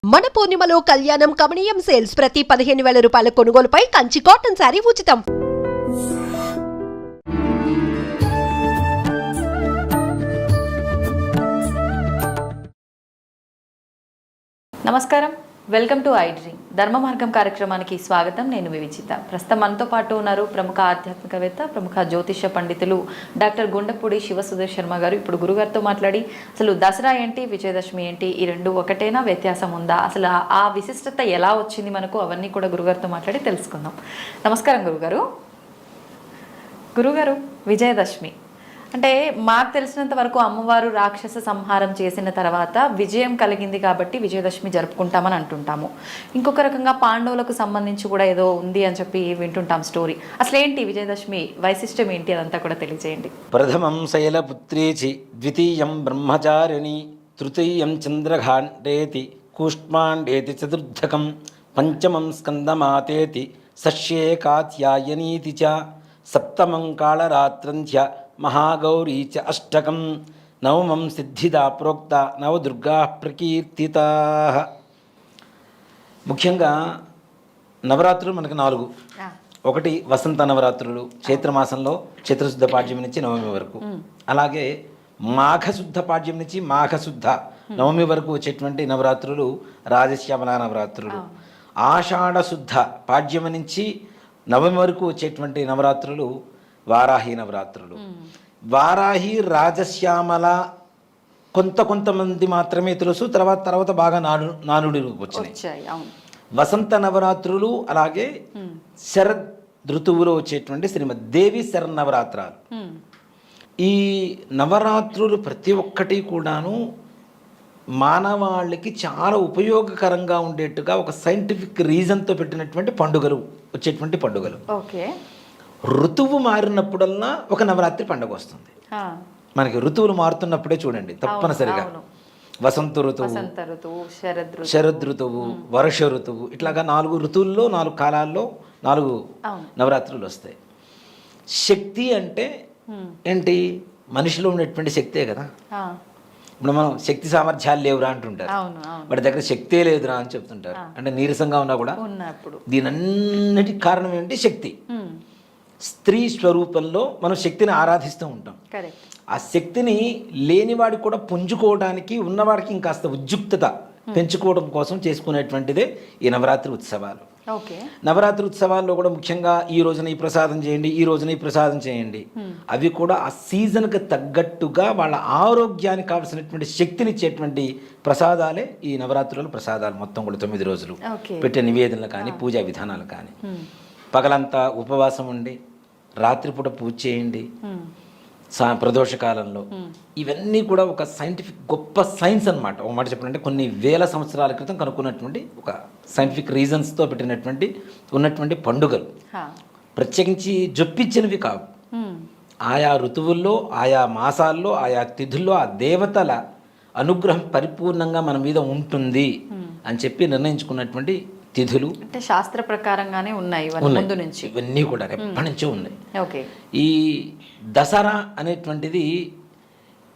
మన పూర్ణిమలో కళ్యాణం కమనీయం సేల్స్ ప్రతి 15,000 రూపాయల కొనుగోలుపై కంచి కాటన్ శారీ ఉచితం. నమస్కారం, వెల్కమ్ టు ఐ డ్రీమ్ ధర్మ మార్గం కార్యక్రమానికి స్వాగతం. నేను వివిచిత. ప్రస్తుతం మనతో పాటు ఉన్నారు ప్రముఖ ఆధ్యాత్మికవేత్త, ప్రముఖ జ్యోతిష పండితులు డాక్టర్ గుండపూడి శివసుధీర్ శర్మ గారు. ఇప్పుడు గురుగారితో మాట్లాడి అసలు దసరా ఏంటి, విజయదశమి ఏంటి, ఈ రెండు ఒకటేనా, వ్యత్యాసం ఉందా, అసలు ఆ విశిష్టత ఎలా వచ్చింది మనకు, అవన్నీ కూడా గురుగారితో మాట్లాడి తెలుసుకుందాం. నమస్కారం గురుగారు. గురుగారు, విజయదశమి అంటే మాకు తెలిసినంత వరకు అమ్మవారు రాక్షస సంహారం చేసిన తర్వాత విజయం కలిగింది కాబట్టి విజయదశమి జరుపుకుంటామని అంటుంటాము. ఇంకొక రకంగా పాండవులకు సంబంధించి కూడా ఏదో ఉంది అని చెప్పి వింటుంటాం స్టోరీ. అసలు ఏంటి విజయదశమి వైశిష్టం ఏంటి, అదంతా కూడా తెలియజేయండి. ప్రథమం శైలపుత్రీచి, ద్వితీయం బ్రహ్మచారిణి, తృతీయం చంద్రఘాండేతి, కూష్మాండేతి చతుర్థకం, పంచమం స్కందమాతేతి, షష్ఠే కాత్యాయనీతి చ, సప్తమం కాళరాత్రంధ్య మహాగౌరీ చ అష్టకం, నవమం సిద్ధిదా ప్రోక్త, నవదుర్గా ప్రకీర్తితా. ముఖ్యంగా నవరాత్రులు మనకు 4. ఒకటి వసంత నవరాత్రులు, చైత్రమాసంలో చైత్రశుద్ధ పాడ్యం నుంచి నవమి వరకు. అలాగే మాఘశుద్ధ పాడ్యం నుంచి మాఘశుద్ధ నవమి వరకు వచ్చేటువంటి నవరాత్రులు రాజశ్యామల నవరాత్రులు. ఆషాఢశుద్ధ పాడ్యం నుంచి నవమి వరకు వచ్చేటువంటి నవరాత్రులు వారాహి నవరాత్రులు. వారాహి, రాజశ్యామల కొంతమంది మాత్రమే తెలుసు, తర్వాత బాగా నానుడి వచ్చినాయి. వసంత నవరాత్రులు, అలాగే శరద్ ఋతువులో వచ్చేటువంటి శ్రీమద్ దేవి శరన్నవరాత్రాలు. ఈ నవరాత్రులు ప్రతి ఒక్కటి కూడాను మానవాళికి చాలా ఉపయోగకరంగా ఉండేట్టుగా ఒక సైంటిఫిక్ రీజన్తో పెట్టినటువంటి పండుగలు, వచ్చేటువంటి పండుగలు. ఓకే. ఋతువు మారినప్పుడల్లా ఒక నవరాత్రి పండుగ వస్తుంది. మనకి ఋతువులు మారుతున్నప్పుడే చూడండి తప్పనిసరిగా వసంత ఋతువు, శరద్ ఋతువు, వర్ష ఋతువు, ఇట్లాగా 4 ఋతువుల్లో 4 కాలాల్లో 4 నవరాత్రులు వస్తాయి. శక్తి అంటే ఏంటి? మనిషిలో ఉన్నటువంటి శక్తే కదా. ఇప్పుడు మనం శక్తి సామర్థ్యాలు లేవురా అంటుంటారు, వాడి దగ్గర శక్తే లేదురా అని చెప్తుంటారు. అంటే నీరసంగా ఉన్నా కూడా దీనన్నిటి కారణం ఏంటి? శక్తి. స్త్రీ స్వరూపంలో మనం శక్తిని ఆరాధిస్తూ ఉంటాం. ఆ శక్తిని లేనివాడికి కూడా పుంజుకోవడానికి, ఉన్నవాడికి ఇంకాస్త ఉద్యుక్తత పెంచుకోవడం కోసం చేసుకునేటువంటిదే ఈ నవరాత్రి ఉత్సవాలు. నవరాత్రి ఉత్సవాల్లో కూడా ముఖ్యంగా ఈ రోజున ఈ ప్రసాదం చేయండి, ఈ రోజున ఈ ప్రసాదం చేయండి, అవి కూడా ఆ సీజన్కి తగ్గట్టుగా వాళ్ళ ఆరోగ్యానికి కావాల్సినటువంటి శక్తిని ఇచ్చేటువంటి ప్రసాదాలే ఈ నవరాత్రుల ప్రసాదాలు. మొత్తం కూడా 9 రోజులు పెట్టే నివేదనలు కానీ, పూజా విధానాలు కానీ, పగలంతా ఉపవాసం ఉండి రాత్రిపూట పూజ చేయండి ప్రదోష కాలంలో. ఇవన్నీ కూడా ఒక సైంటిఫిక్ గొప్ప సైన్స్ అనమాట. ఒక మాట చెప్పాలంటే కొన్ని వేల సంవత్సరాల క్రితం కనుక్కున్నటువంటి ఒక సైంటిఫిక్ రీజన్స్తో ఉన్నటువంటి పండుగలు. ప్రత్యేకించి జొప్పించినవి కావు. ఆయా ఋతువుల్లో, ఆయా మాసాల్లో, ఆయా తిథుల్లో ఆ దేవతల అనుగ్రహం పరిపూర్ణంగా మన మీద ఉంటుంది అని చెప్పి నిర్ణయించుకున్నటువంటి తిథులు. అంటే శాస్త్ర ప్రకారంగానే ఉన్నాయి ముందు నుంచి, ఇవన్నీ కూడా ఎప్పటి నుంచో ఉన్నాయి. ఈ దసరా అనేటువంటిది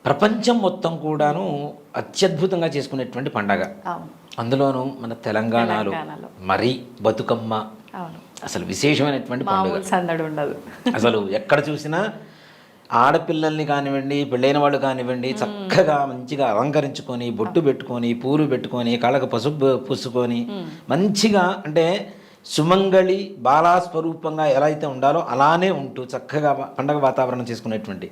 ప్రపంచం మొత్తం కూడాను అత్యద్భుతంగా చేసుకునేటువంటి పండగ. అందులోనూ మన తెలంగాణలో మరీ బతుకమ్మ అసలు విశేషమైనటువంటి పండుగ. అసలు ఎక్కడ చూసినా ఆడపిల్లల్ని కానివ్వండి, పెళ్ళైన వాళ్ళు కానివ్వండి, చక్కగా మంచిగా అలంకరించుకొని, బొట్టు పెట్టుకొని, పూలు పెట్టుకొని, కళ్ళకు పసుపు పూసుకొని, మంచిగా అంటే సుమంగళి బాలాస్వరూపంగా ఎలా అయితే ఉండాలో అలానే ఉంటూ చక్కగా పండగ వాతావరణం చేసుకునేటువంటి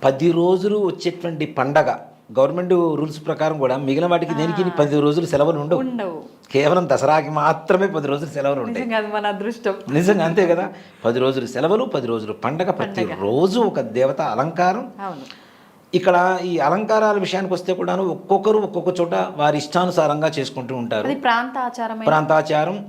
10 రోజులు వచ్చేటువంటి పండగ. గవర్నమెంట్ రూల్స్ ప్రకారం కూడా మిగిలిన వాటికి దేనికి 10 రోజులు సెలవులు ఉండవు. కేవలం దసరాకి మాత్రమే 10 రోజులు సెలవులు ఉంటాయి. మన అదృష్టం నిజంగా అంతే కదా. 10 రోజులు సెలవులు, 10 రోజులు పండగ, ప్రతి రోజు ఒక దేవత అలంకారం. ఇక్కడ ఈ అలంకారాల విషయానికి వస్తే కూడాను ఒక్కొక్కరు ఒక్కొక్క చోట వారి ఇష్టానుసారంగా చేసుకుంటూ ఉంటారు. ప్రాంతాచారం,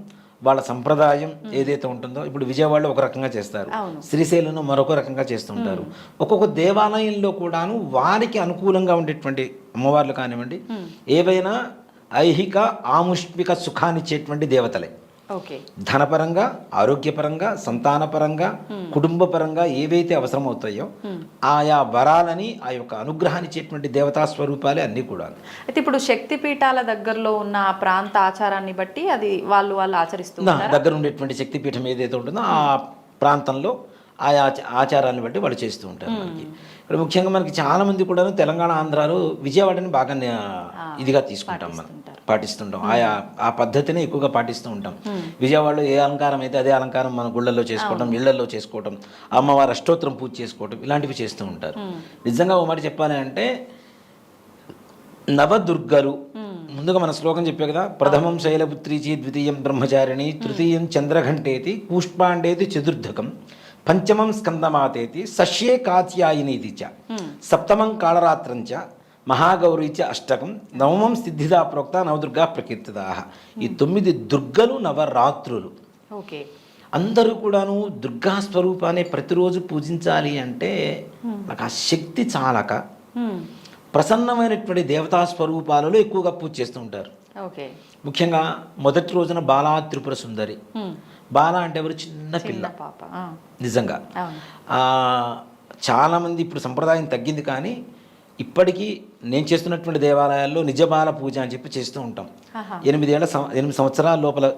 వాళ్ళ సంప్రదాయం ఏదైతే ఉంటుందో. ఇప్పుడు విజయవాడలో ఒక రకంగా చేస్తారు, శ్రీశైలంలో మరొక రకంగా చేస్తుంటారు. ఒక్కొక్క దేవాలయంలో కూడాను వారికి అనుకూలంగా ఉండేటువంటి అమ్మవార్లు కానివ్వండి, ఏవైనా ఐహిక ఆముష్మిక సుఖాన్నిచ్చేటువంటి దేవతలే. ఓకే. ధనపరంగా, ఆరోగ్యపరంగా, సంతానపరంగా, కుటుంబపరంగా ఏవైతే అవసరం అవుతాయో ఆయా వరాలని ఆ యొక్క అనుగ్రహాన్ని ఇచ్చేటువంటి దేవతా స్వరూపాలే అన్నీ కూడా. అయితే ఇప్పుడు శక్తి పీఠాల దగ్గరలో ఉన్న ఆ ప్రాంత ఆచారాన్ని బట్టి అది వాళ్ళు ఆచరిస్తూ ఉంటారా? దగ్గర ఉండేటువంటి శక్తిపీఠం ఏదైతే ఉంటుందో ఆ ప్రాంతంలో ఆయా ఆచారాలను బట్టి వాళ్ళు చేస్తూ ఉంటారు. మనకి ఇప్పుడు ముఖ్యంగా మనకి చాలా మంది కూడా తెలంగాణ, ఆంధ్రాలో విజయవాడని బాగా ఇదిగా తీసుకుంటాం, మనం పాటిస్తుంటాం. ఆ పద్ధతిని ఎక్కువగా పాటిస్తూ ఉంటాం. విజయవాడలో ఏ అలంకారం అయితే అదే అలంకారం మన గుళ్ళల్లో చేసుకోవడం, ఇళ్లలో చేసుకోవడం, అమ్మవారి అష్టోత్తరం పూజ చేసుకోవడం, ఇలాంటివి చేస్తూ ఉంటారు. నిజంగా ఓ మాట చెప్పాలి అంటే నవదుర్గలు, ముందుగా మన శ్లోకం చెప్పే కదా, ప్రథమం శైలపుత్రీచి, ద్వితీయం బ్రహ్మచారిణి, తృతీయం చంద్రఘంటేతి, పుష్పాండేతి చతుర్థకం, పంచమం స్కందమాతేతి, సశ్యే కాత్యాయినీతి చ, సప్తమం కాళరాత్రం చ, మహాగౌరీ చ అష్టకం, నవమం సిద్ధిదా ప్రోక్త, నవదుర్గా ప్రకీర్తితా. ఈ 9 దుర్గలు నవరాత్రులు. ఓకే. అందరూ కూడాను దుర్గా స్వరూపాన్ని ప్రతిరోజు పూజించాలి అంటే నాకు ఆ శక్తి చాలక ప్రసన్నమైనటువంటి దేవతా స్వరూపాలలో ఎక్కువగా పూజ చేస్తూ ఉంటారు. ఓకే. ముఖ్యంగా మొదటి రోజున బాలా త్రిపుర సుందరి. బాల అంటే ఎవరు? చిన్న పిల్ల. నిజంగా చాలామంది ఇప్పుడు సంప్రదాయం తగ్గింది, కానీ ఇప్పటికీ నేను చేస్తున్నటువంటి దేవాలయాల్లో నిజ బాల పూజ అని చెప్పి చేస్తూ ఉంటాం. 8 సంవత్సరాల లోపల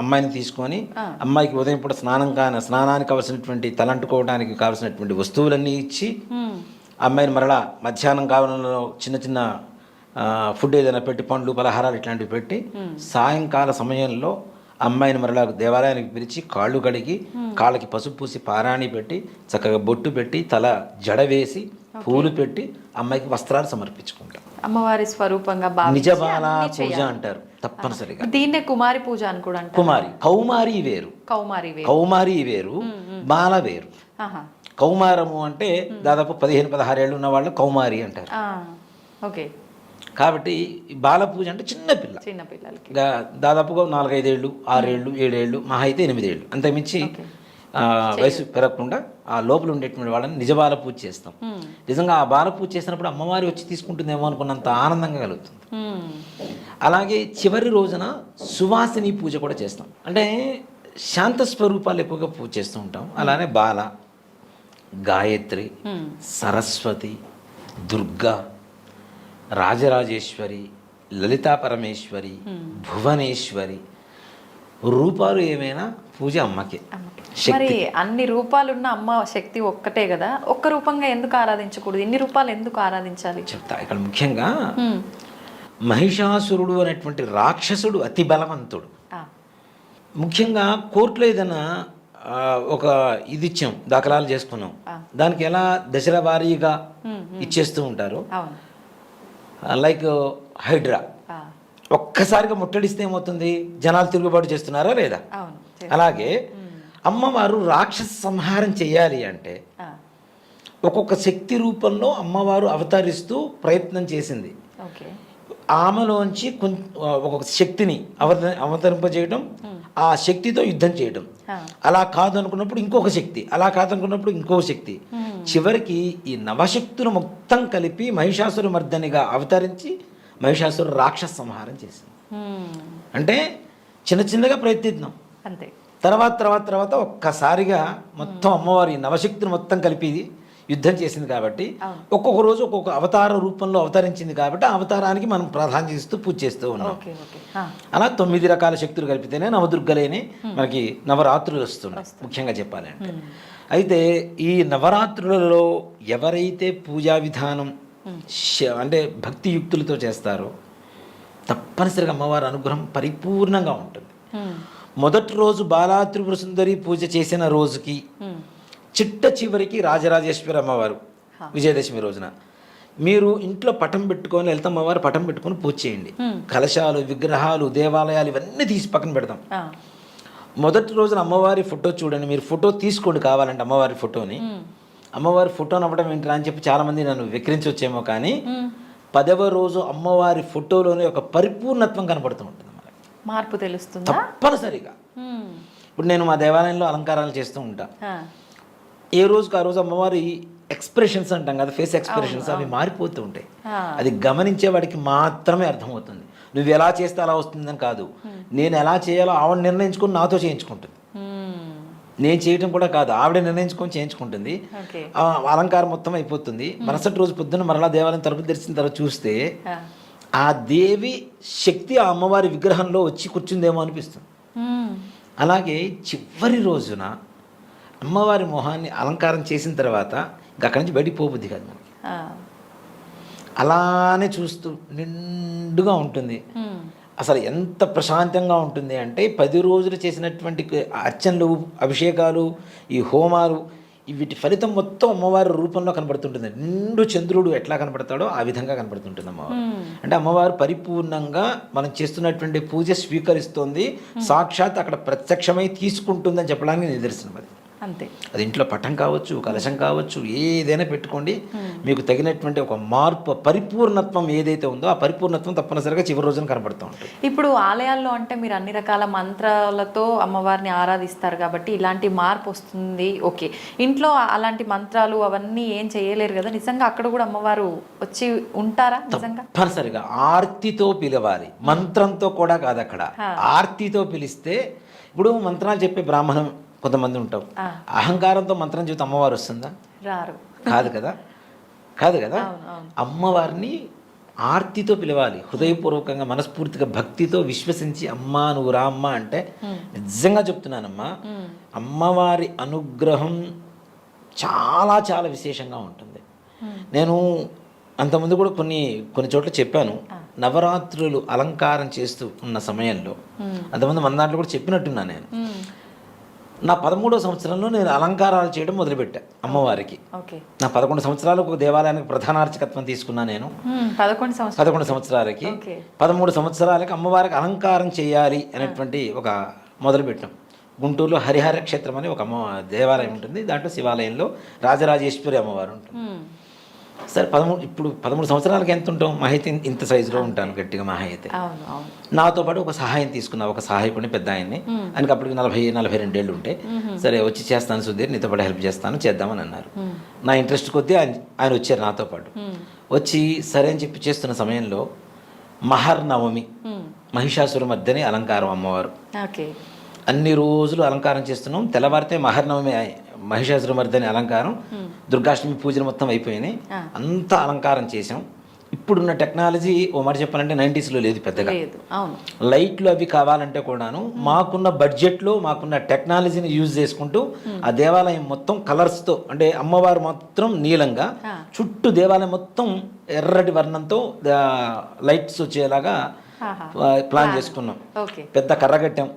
అమ్మాయిని తీసుకొని అమ్మాయికి ఉదయం పూట స్నానానికి కావాల్సినటువంటి, తలంటుకోవడానికి కావాల్సినటువంటి వస్తువులన్నీ ఇచ్చి, అమ్మాయిని మరలా మధ్యాహ్నం కావాలలో చిన్న చిన్న ఫుడ్ ఏదైనా పెట్టి, పండ్లు పలహారాలు ఇట్లాంటివి పెట్టి, సాయంకాల సమయంలో అమ్మాయిని మరలా దేవాలయానికి పిలిచి కాళ్ళు కడిగి, కాళ్ళకి పసుపు పూసి పారాణి పెట్టి, చక్కగా బొట్టు పెట్టి, తల జడ వేసి, పూలు పెట్టి అమ్మాయికి వస్త్రాలు సమర్పించుకుంటాం. అమ్మవారి స్వరూపంగా నిజబాల పూజ అంటారు తప్పనిసరిగా. దీన్నే కుమారి పూజ అని కూడా అంటారు. కుమారి, కౌమారి వేరు, కౌమారి వేరు, బాల వేరు. కౌమారము అంటే దాదాపు 15-16 ఏళ్ళు ఉన్న వాళ్ళు కౌమారి అంటారు. ఓకే. కాబట్టి బాల పూజ అంటే చిన్నపిల్ల, చిన్నపిల్లలకి దాదాపుగా 4-5 ఏళ్ళు, 6 ఏళ్ళు, 7 ఏళ్ళు, మహా అయితే 8 ఏళ్ళు, అంతకుమించి వయసు పెరగకుండా ఆ లోపల ఉండేటువంటి వాళ్ళని నిజబాల పూజ చేస్తాం. నిజంగా ఆ బాల పూజ చేసినప్పుడు అమ్మవారి వచ్చి తీసుకుంటుందేమో అనుకున్నంత ఆనందంగా కలుగుతుంది. అలాగే చివరి రోజున సువాసిని పూజ కూడా చేస్తాం. అంటే శాంత స్వరూపాలు ఎక్కువగా పూజ చేస్తూ ఉంటాం. అలానే బాల, గాయత్రి, సరస్వతి, దుర్గా, రాజరాజేశ్వరి, లలితా పరమేశ్వరి, భువనేశ్వరి రూపాలు ఏమైనా పూజ అమ్మకే. మరి అన్ని రూపాలున్న అమ్మ శక్తి ఒక్కటే కదా, ఒక్క రూపంగా ఎందుకు ఆరాధించకూడదు? ఇన్ని రూపాలు ఎందుకు ఆరాధించాలి చెప్తా. ఇక్కడ ముఖ్యంగా మహిషాసురుడు అనేటువంటి రాక్షసుడు అతి బలవంతుడు. ముఖ్యంగా కోర్టులో ఏదైనా ఒక ఇది ఇచ్చాం, దాఖలాలు చేసుకున్నాం, దానికి ఎలా దశల వారీగా ఇచ్చేస్తూ ఉంటారు. లైక్ హైడ్రా ఒక్కసారిగా ముట్టడిస్తే ఏమవుతుంది? జనాలు తిరుగుబాటు చేస్తున్నారా లేదా? అలాగే అమ్మవారు రాక్షస సంహారం చేయాలి అంటే ఒక్కొక్క శక్తి రూపంలో అమ్మవారు అవతరిస్తూ ప్రయత్నం చేసింది. ఆమెలోంచి ఒక్కొక్క శక్తిని అవతరింపజేయడం, ఆ శక్తితో యుద్ధం చేయడం. అలా కాదు అనుకున్నప్పుడు ఇంకొక శక్తి, అలా కాదనుకున్నప్పుడు ఇంకొక శక్తి. చివరికి ఈ నవశక్తులు మొత్తం కలిపి మహిషాసుర మర్దనిగా అవతరించి మహిషాసుర రాక్షస సంహారం చేసింది. అంటే చిన్న చిన్నగా ప్రయత్నిద్దాం, అంతే. తర్వాత ఒక్కసారిగా మొత్తం అమ్మవారి నవశక్తులు మొత్తం కలిపి యుద్ధం చేసింది. కాబట్టి ఒక్కొక్క రోజు ఒక్కొక్క అవతార రూపంలో అవతరించింది. కాబట్టి ఆ అవతారానికి మనం ప్రాధాన్యత ఇస్తూ పూజ చేస్తూ ఉన్నాం. అలా 9 రకాల శక్తులు కలిపితేనే నవదుర్గలేని మనకి నవరాత్రులు వస్తున్నాయి, ముఖ్యంగా చెప్పాలి అంటే. అయితే ఈ నవరాత్రులలో ఎవరైతే పూజా విధానం అంటే భక్తియుక్తులతో చేస్తారో తప్పనిసరిగా అమ్మవారి అనుగ్రహం పరిపూర్ణంగా ఉంటుంది. మొదటి రోజు బాలా త్రిపుర సుందరి పూజ చేసిన రోజుకి చిట్ట చివరికి రాజరాజేశ్వరి అమ్మవారు విజయదశమి రోజున మీరు ఇంట్లో పటం పెట్టుకొని లలిత అమ్మవారు పటం పెట్టుకొని పూజ చేయండి. కలశాలు, విగ్రహాలు, దేవాలయాలు ఇవన్నీ తీసి పక్కన పెడతాం. మొదటి రోజున అమ్మవారి ఫోటో చూడండి, మీరు ఫోటో తీసుకోండి కావాలంటే అమ్మవారి ఫోటోని. అమ్మవారి ఫోటోని అవ్వడం ఏంటి అని చెప్పి చాలామంది నన్ను విక్రించవచ్చేమో, కానీ 10వ రోజు అమ్మవారి ఫోటోలోనే ఒక పరిపూర్ణత్వం కనపడుతూ ఉంటుంది, మార్పు తెలుస్తుంది తప్పనిసరిగా. ఇప్పుడు నేను మా దేవాలయంలో అలంకారాలు చేస్తూ ఉంటా. ఏ రోజుకి ఆ రోజు అమ్మవారి ఎక్స్ప్రెషన్స్ అంటాం కదా, ఫేస్ ఎక్స్ప్రెషన్స్, అవి మారిపోతూ ఉంటాయి. అది గమనించే వాడికి మాత్రమే అర్థమవుతుంది. నువ్వు ఎలా చేస్తే అలా వస్తుందని కాదు, నేను ఎలా చేయాలో ఆవిడ నిర్ణయించుకుని నాతో చేయించుకుంటుంది. నేను చేయటం కూడా కాదు, ఆవిడ నిర్ణయించుకొని చేయించుకుంటుంది. ఆ అలంకారం మొత్తం అయిపోతుంది. మరుసటి రోజు పొద్దున్న మరలా దేవాలయం తలుపు తెరిచిన తర్వాత చూస్తే ఆ దేవి శక్తి ఆ అమ్మవారి విగ్రహంలో వచ్చి కూర్చుందేమో అనిపిస్తుంది. అలాగే చివరి రోజున అమ్మవారి మొహాన్ని అలంకారం చేసిన తర్వాత ఇంకా అక్కడి నుంచి బయటికి పోబుద్ది కాదు మనకి. అలానే చూస్తూ నిండుగా ఉంటుంది. అసలు ఎంత ప్రశాంతంగా ఉంటుంది అంటే 10 రోజులు చేసినటువంటి అర్చనలు, అభిషేకాలు, ఈ హోమాలు, వీటి ఫలితం మొత్తం అమ్మవారి రూపంలో కనబడుతుంటుంది. నిండు చంద్రుడు ఎట్లా కనబడతాడో ఆ విధంగా కనబడుతుంటుంది అమ్మవారు. అంటే అమ్మవారు పరిపూర్ణంగా మనం చేస్తున్నటువంటి పూజ స్వీకరిస్తుంది, సాక్షాత్ అక్కడ ప్రత్యక్షమై తీసుకుంటుందని చెప్పడానికి నిదర్శనం అది. అంతే. అది ఇంట్లో పటం కావచ్చు, కలశం కావచ్చు, ఏదైనా పెట్టుకోండి, మీకు తగినటువంటి ఒక మార్పు, పరిపూర్ణత్వం ఏదైతే ఉందో ఆ పరిపూర్ణత్వం తప్పనిసరిగా చివరి రోజున కనబడుతూ ఉంటుంది. ఇప్పుడు ఆలయాల్లో అంటే మీరు అన్ని రకాల మంత్రాలతో అమ్మవారిని ఆరాధిస్తారు కాబట్టి ఇలాంటి మార్పు వస్తుంది. ఓకే, ఇంట్లో అలాంటి మంత్రాలు అవన్నీ ఏం చేయలేరు కదా, నిజంగా అక్కడ కూడా అమ్మవారు వచ్చి ఉంటారా? నిజంగా తప్పనిసరిగా ఆర్తితో పిలవాలి, మంత్రంతో కూడా కాదు. అక్కడ ఆర్తితో పిలిస్తే, ఇప్పుడు మంత్రాలు చెప్పే బ్రాహ్మణం కొంతమంది ఉంటాం, అహంకారంతో మంత్రం చెబితే అమ్మవారు వస్తుందా? రారు. కాదు కదా, కాదు కదా. అమ్మవారిని ఆర్తితో పిలవాలి, హృదయపూర్వకంగా మనస్ఫూర్తిగా భక్తితో విశ్వసించి అమ్మా నువ్వు రా అమ్మ అంటే, నిజంగా చెప్తున్నానమ్మా, అమ్మవారి అనుగ్రహం చాలా చాలా విశేషంగా ఉంటుంది. నేను అంతకుముందు కూడా కొన్ని చోట్ల చెప్పాను, నవరాత్రులు అలంకారం చేస్తూ ఉన్న సమయంలో అంతమంది మన దాంట్లో కూడా చెప్పినట్టున్నా. నేను నా 13వ సంవత్సరంలో నేను అలంకారాలు చేయడం మొదలుపెట్టా అమ్మవారికి. నా 11 సంవత్సరాలకు ఒక దేవాలయానికి ప్రధాన అర్చకత్వం తీసుకున్నా నేను. 11 సంవత్సరాలకి 13 సంవత్సరాలకి అమ్మవారికి అలంకారం చేయాలి అనేటువంటి ఒక మొదలుపెట్టాం. గుంటూరులో హరిహర క్షేత్రం అని ఒక దేవాలయం ఉంటుంది, దాంట్లో శివాలయంలో రాజరాజేశ్వరి అమ్మవారు ఉంటుంది. సరే, ఇప్పుడు 13 సంవత్సరాలకి ఎంత ఉంటాం? మహైతే ఇంత సైజులో ఉంటాను గట్టిగా మహైతే. నాతో పాటు ఒక సహాయం తీసుకున్నా, ఒక సహాయకుడిని, పెద్ద ఆయన్ని. ఆయనకి అప్పటికి 40-42 ఏళ్ళు ఉంటాయి. సరే వచ్చి చేస్తాను సుధీర్, నీతో పాటు హెల్ప్ చేస్తాను, చేద్దామని అన్నారు. నా ఇంట్రెస్ట్ కొద్దీ ఆయన వచ్చారు నాతో పాటు. వచ్చి సరే అని చెప్పి చేస్తున్న సమయంలో మహర్నవమి, మహిషాసురమర్దిని అలంకారం అమ్మవారు. అన్ని రోజులు అలంకారం చేస్తున్నాం. తెల్లవారితే మహర్నవమి, మహిషాసురమర్దిని అలంకారం, దుర్గాష్టమి పూజలు మొత్తం అయిపోయినాయి. అంతా అలంకారం చేసాం. ఇప్పుడున్న టెక్నాలజీ ఓ మాట చెప్పాలంటే 90sలో లేదు పెద్దగా. లైట్లు అవి కావాలంటే కూడాను మాకున్న బడ్జెట్లో మాకున్న టెక్నాలజీని యూజ్ చేసుకుంటూ ఆ దేవాలయం మొత్తం కలర్స్తో, అంటే అమ్మవారు మాత్రం నీలంగా, చుట్టూ దేవాలయం మొత్తం ఎర్రటి వర్ణంతో లైట్స్ వచ్చేలాగా ప్లాన్ చేసుకున్నాం. పెద్ద కర్ర కట్టాం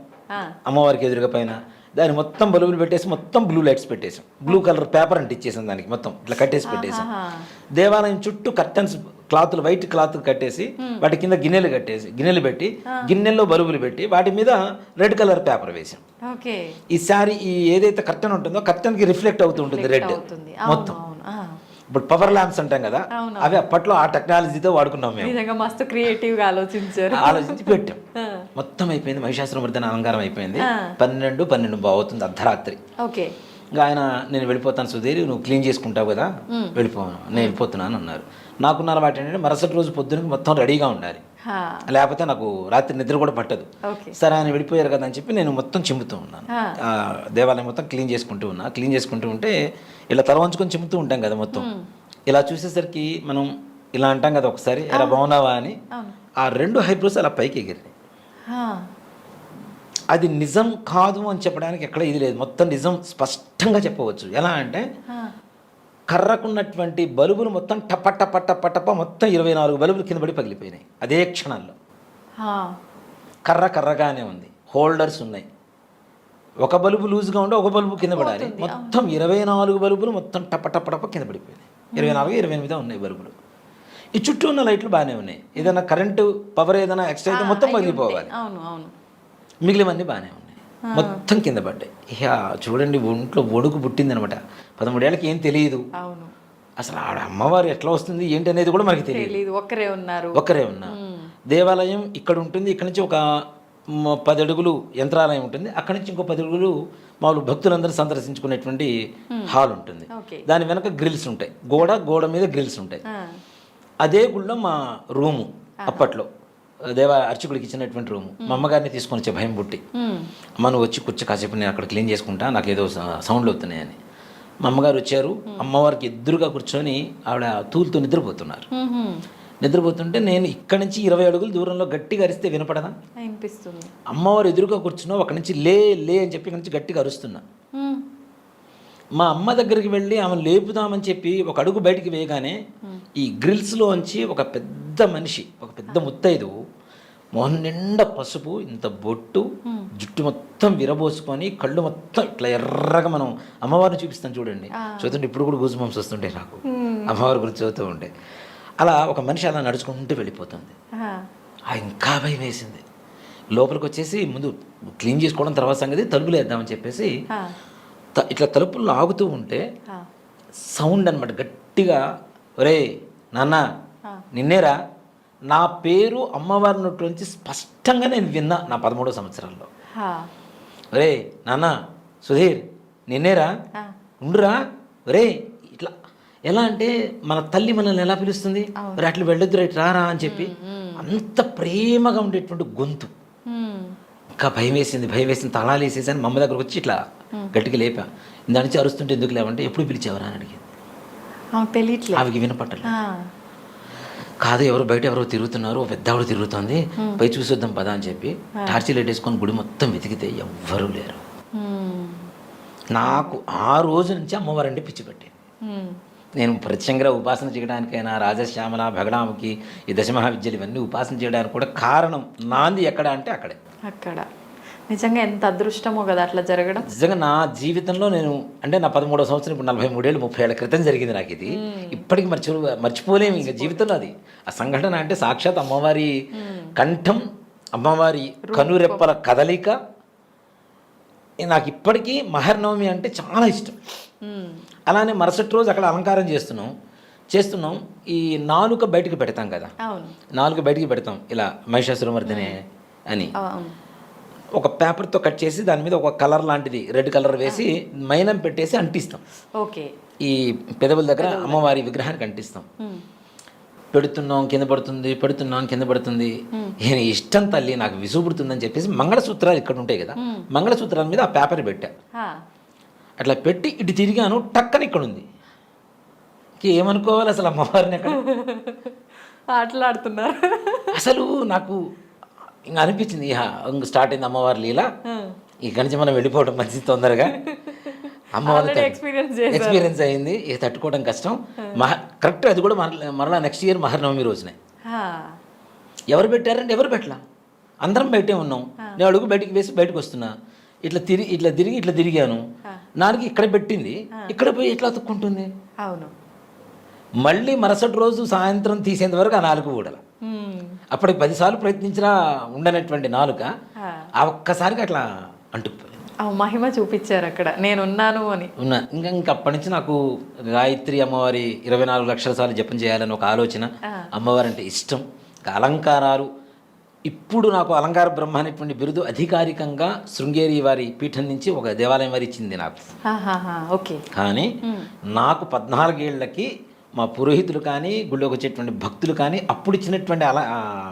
అమ్మవారికి ఎదురుగా, పైన దాన్ని మొత్తం బల్బులు పెట్టేసి మొత్తం బ్లూ లైట్స్ పెట్టేసాం. బ్లూ కలర్ పేపర్ అంటే ఇచ్చేసాం, దానికి మొత్తం ఇట్లా కట్టేసి పెట్టేసాం. దేవాలయం చుట్టూ కర్టన్స్, క్లాతులు, వైట్ క్లాత్ కట్టేసి వాటి కింద గిన్నెలు పెట్టి గిన్నెల్లో బల్బులు పెట్టి వాటి మీద రెడ్ కలర్ పేపర్ వేసాం. ఈసారి ఈ ఏదైతే కర్టన్ ఉంటుందో కర్టన్కి రిఫ్లెక్ట్ అవుతూ ఉంటుంది రెడ్ మొత్తం. ఇప్పుడు పవర్ ల్యాంప్స్ అంటాం కదా, అవి అప్పట్లో ఆ టెక్నాలజీతో వాడుకున్నాం మేము. మస్తు క్రియేటివ్గా ఆలోచించి పెట్టాం. మొత్తం అయిపోయింది, మహిషాసురమర్దిని అలంకారం అయిపోయింది. 12 అవుతుంది అర్ధరాత్రి. ఇంకా ఆయన నేను వెళ్ళిపోతాను సుధీర్, నువ్వు క్లీన్ చేసుకుంటావు కదా, నేను వెళ్ళిపోతున్నాను అన్నారు. నాకున్న అలవాటు ఏంటంటే మరుసటి రోజు పొద్దున్నకి మొత్తం రెడీగా ఉండాలి, లేకపోతే నాకు రాత్రి నిద్ర కూడా పట్టదు. సరే ఆయన వెళ్ళిపోయారు కదా అని చెప్పి నేను మొత్తం చిమ్ముతూ ఉన్నాను. దేవాలయం మొత్తం క్లీన్ చేసుకుంటూ ఉంటే ఇలా తల వంచుకొని చిమ్ముతూ ఉంటాం కదా మొత్తం. ఇలా చూసేసరికి మనం ఇలా అంటాం కదా ఒకసారి, ఎలా బాగున్నావా అని, ఆ 2 హైబ్రోస్ అలా పైకి ఎగిరినాయి. అది నిజం కాదు అని చెప్పడానికి ఎక్కడ ఇది లేదు, మొత్తం నిజం స్పష్టంగా చెప్పవచ్చు. ఎలా అంటే కర్రకున్నటువంటి బల్బులు మొత్తం టప మొత్తం 24 బల్బులు కింద పడి పగిలిపోయినాయి అదే క్షణాల్లో. కర్రగానే ఉంది, హోల్డర్స్ ఉన్నాయి. ఒక బల్బు లూజ్గా ఉంటే ఒక బల్బు కింద పడాలి, మొత్తం 24 బల్బులు మొత్తం టప కింద పడిపోయినాయి. 24-28 ఉన్నాయి బల్బులు. ఈ చుట్టూ ఉన్న లైట్లు బాగానే ఉన్నాయి. ఏదైనా కరెంటు పవర్ ఏదైనా ఎక్స్ట్రా అయితే మొత్తం పగిలిపోవాలి, మిగిలినవన్నీ బాగానే ఉన్నాయి, మొత్తం కింద పడ్డాయి. ఇక చూడండి, ఒంట్లో ఒడుకు పుట్టింది అనమాట. 13 ఏళ్ళకి ఏం తెలియదు అసలు, ఆడ అమ్మవారు ఎట్లా వస్తుంది ఏంటి అనేది కూడా మనకి తెలియదు. ఒక్కరే ఉన్నారు. దేవాలయం ఇక్కడ ఉంటుంది, ఇక్కడ నుంచి ఒక 10 అడుగులు యంత్రాలయం ఉంటుంది, అక్కడి నుంచి ఇంకో 10 అడుగులు మామూలు భక్తులందరూ సందర్శించుకునేటువంటి హాల్ ఉంటుంది. దాని వెనక గ్రిల్స్ ఉంటాయి, గోడ మీద గ్రిల్స్ ఉంటాయి. అదే గుళ్ళో మా రూము అప్పట్లో అర్చకుడికి ఇచ్చినటువంటి రూము. మా అమ్మగారిని తీసుకొని వచ్చే భయం పుట్టి, అమ్మ నువ్వు వచ్చి కూర్చో కాసేపు నేను అక్కడ క్లీన్ చేసుకుంటా, నాకు ఏదో సౌండ్లు అవుతున్నాయని. మా అమ్మగారు వచ్చారు. అమ్మవారికి ఎదురుగా కూర్చొని ఆవిడ తూలుతో నిద్రపోతున్నారు. నిద్రపోతుంటే నేను ఇక్కడి నుంచి 20 అడుగులు దూరంలో గట్టిగా అరిస్తే వినపడదా? అనిపిస్తుంది. అమ్మవారు ఎదురుగా కూర్చున్నా అక్కడి నుంచి లే లే అని చెప్పి ఇక్కడి నుంచి గట్టిగా అరుస్తున్నా. మా అమ్మ దగ్గరికి వెళ్ళి ఆమెను లేపుదామని చెప్పి ఒక అడుగు బయటికి వేయగానే ఈ గ్రిల్స్లోంచి ఒక పెద్ద మనిషి, ఒక పెద్ద ముత్తైదు, మొహం నిండా పసుపు, ఇంత బొట్టు, జుట్టు మొత్తం విరబోసుకొని కళ్ళు మొత్తం ఇట్లా ఎర్రగా, మనం అమ్మవారిని చూపిస్తాం చూడండి, చూస్తుంటే ఇప్పుడు కూడా గూజ్ బంప్స్ వస్తుంటాయి నాకు అమ్మవారి గురించి చదువుతూ ఉంటే. అలా ఒక మనిషి అలా నడుచుకుంటూ వెళ్ళిపోతుంది. ఇంకా భయం వేసింది. లోపలికి వచ్చేసి ముందు క్లీన్ చేసుకోవడం తర్వాత సంగతి, తలుపులు వేద్దామని చెప్పేసి ఇట్లా తలుపులు లాగుతూ ఉంటే సౌండ్ అనమాట గట్టిగా, ఒరే నాన్న నిన్నేరా, నా పేరు అమ్మవారి నోటి నుంచి స్పష్టంగా నేను విన్నా నా 13వ సంవత్సరాల్లో. ఒరే నాన్న సుధీర్ నిన్నేరా, ఉండురా, ఒరే ఇట్లా. ఎలా అంటే మన తల్లి మనల్ని ఎలా పిలుస్తుంది, మరి అట్లా వెళ్ళొద్దురా ఇట్లా రారా అని చెప్పి, అంత ప్రేమగా ఉండేటువంటి గొంతు. ఇంకా భయం వేసింది, తాళాలు వేసేసాను. మా అమ్మ దగ్గరకు వచ్చి ఇట్లా గట్టిగా లేపా. దాని నుంచి అరుస్తుంటే ఎందుకు లేవంటే ఎప్పుడు పిలిచేవరా అని అడిగింది. ఆవికి వినపట్టలే. కాదు ఎవరు బయట ఎవరో తిరుగుతున్నారు, పెద్ద ఆవిడ తిరుగుతుంది, పై చూసొద్దాం పదా అని చెప్పి టార్చి లైట్ వేసుకొని గుడి మొత్తం వెతికితే ఎవ్వరూ లేరు. నాకు ఆ రోజు నుంచి అమ్మవారంటే పిచ్చి పెట్టింది. నేను ప్రత్యంగా ఉపాసన చేయడానికైనా రాజశ్యామల భగడాముకి ఈ దశమహావిద్యలు ఇవన్నీ ఉపాసన చేయడానికి కూడా కారణం నాంది ఎక్కడ అంటే అక్కడ. నిజంగా ఎంత అదృష్టమో కదా అట్లా జరగడం. నిజంగా నా జీవితంలో నేను అంటే నా 13వ సంవత్సరం, ఇప్పుడు 43 ఏళ్ళు 30 ఏళ్ల క్రితం జరిగింది నాకు ఇది. ఇప్పటికీ మర్చిపోలేము ఇంకా జీవితంలో అది. ఆ సంఘటన అంటే సాక్షాత్ అమ్మవారి కంఠం, అమ్మవారి కనురెప్పల కదలిక. నాకు ఇప్పటికీ మహర్నవమి అంటే చాలా ఇష్టం. అలానే మరుసటి రోజు అక్కడ అలంకారం చేస్తున్నాం. ఈ నాలుక బయటికి పెడతాం కదా, నాలుక బయటికి పెడతాం ఇలా మహిషాసురమర్దినే అని. ఒక పేపర్తో కట్ చేసి దాని మీద ఒక కలర్ లాంటిది రెడ్ కలర్ వేసి మైనం పెట్టేసి అంటిస్తాం. ఓకే. ఈ పెదవుల దగ్గర అమ్మవారి విగ్రహానికి అంటిస్తాం. పెడుతున్నాం కింద పడుతుంది. నేను ఇష్టం తల్లి, నాకు విసుగుడుతుందని చెప్పేసి మంగళసూత్రాలు ఇక్కడ ఉంటాయి కదా, మంగళసూత్రాల మీద ఆ పేపర్ పెట్టా. అట్లా పెట్టి ఇటు తిరిగాను, టక్కన ఇక్కడ ఉంది. ఏమనుకోవాలి అసలు అమ్మవారిని అక్కడ ఆటలాడుతున్నారు. అసలు నాకు ఇంకా అనిపించింది, ఇంక స్టార్ట్ అయింది అమ్మవారి లీల, ఇక్కడి నుంచి మనం వెళ్ళిపోవడం మంచిది తొందరగా. అమ్మవారి ఎక్స్పీరియన్స్ అయింది, ఇక తట్టుకోవడం కష్టం. కరెక్ట్ అది కూడా మరలా నెక్స్ట్ ఇయర్ మహర్నవమి రోజునే. ఎవరు పెట్టారంటే ఎవరు పెట్టలా, అందరం బయటే ఉన్నాం. నేను అడుగు బయటికి వేసి బయటకు వస్తున్నా, ఇట్లా తిరిగాను, నాలుగు ఇక్కడ పెట్టింది, ఇక్కడ పోయి ఎట్లా అతుక్కుంటుంది. అవును. మళ్ళీ మరుసటి రోజు సాయంత్రం తీసేంత వరకు ఆ నాలుగు ఊడల. అప్పటికి 10 సార్లు ప్రయత్నించినా ఉండనటువంటి నాలుక ఆ ఒక్కసారిగా అట్లా అంటుకుపోయింది. మహిమ చూపించారు అక్కడ, నేనున్నాను అని. ఇంకా అప్పటి నుంచి నాకు గాయత్రి అమ్మవారి 24 లక్షల సార్లు జపం చేయాలని ఒక ఆలోచన. అమ్మవారి అంటే ఇష్టం. అలంకారాలు, ఇప్పుడు నాకు అలంకార బ్రహ్మ అనేటువంటి బిరుదు అధికారికంగా శృంగేరి వారి పీఠం నుంచి ఒక దేవాలయం వారి ఇచ్చింది నాకు. ఓకే. కానీ నాకు 14 ఏళ్లకి మా పురోహితులు కానీ గుళ్ళోకి వచ్చేటువంటి భక్తులు కానీ అప్పుడు ఇచ్చినటువంటి